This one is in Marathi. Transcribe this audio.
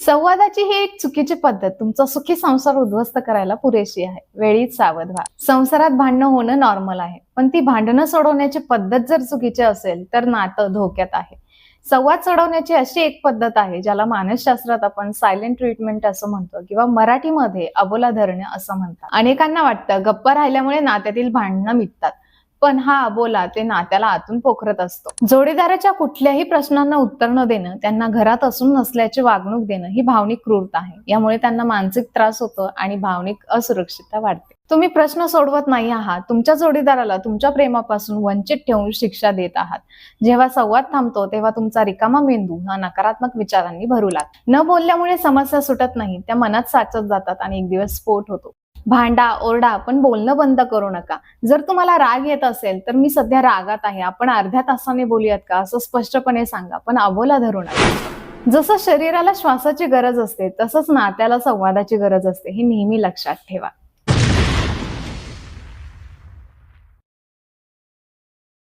संवादाची ही एक चुकीची पद्धत तुमचा सुखी संसार उद्ध्वस्त करायला पुरेशी आहे. वेळीच सावध व्हा. संसारात भांडणं होणं नॉर्मल आहे, पण ती भांडणं सोडवण्याची पद्धत जर चुकीची असेल तर नातं धोक्यात आहे. संवाद सोडवण्याची अशी एक पद्धत आहे ज्याला मानसशास्त्रात आपण सायलेंट ट्रीटमेंट असं म्हणतो किंवा मराठीमध्ये अबोला धरणे असं म्हणतात. अनेकांना वाटतं गप्प राहिल्यामुळे नात्यातील भांडणं मिटतात, पण हा अबोला ते नात्याला आतून पोखरत असतो. जोडीदाराच्या कुठल्याही प्रश्नांना उत्तर न देणं, त्यांना घरात असून नसल्याची वागणूक देणं ही भावनिक क्रूरता आहे. यामुळे त्यांना मानसिक त्रास होतो आणि भावनिक असुरक्षितता वाढते. तुम्ही प्रश्न सोडवत नाही आहात, तुमच्या जोडीदाराला तुमच्या प्रेमापासून वंचित ठेवून शिक्षा देत आहात. जेव्हा संवाद थांबतो तेव्हा तुमचा रिकामा मेंदू हा नकारात्मक विचारांनी भरू लागतो. न बोलल्यामुळे समस्या सुटत नाही, त्या मनात साचत जातात आणि एक दिवस स्फोट होतो. भांडा ओरडा पण बोलणं बंद करू नका. जर तुम्हाला राग येत असेल तर मी सध्या रागात आहे, आपण अर्ध्या तासाने बोलूयात का, असं स्पष्टपणे सांगा, पण अबोला धरू नका. जसं शरीराला श्वासाची गरज असते तसंच नात्याला संवादाची गरज असते, हे नेहमी लक्षात ठेवा.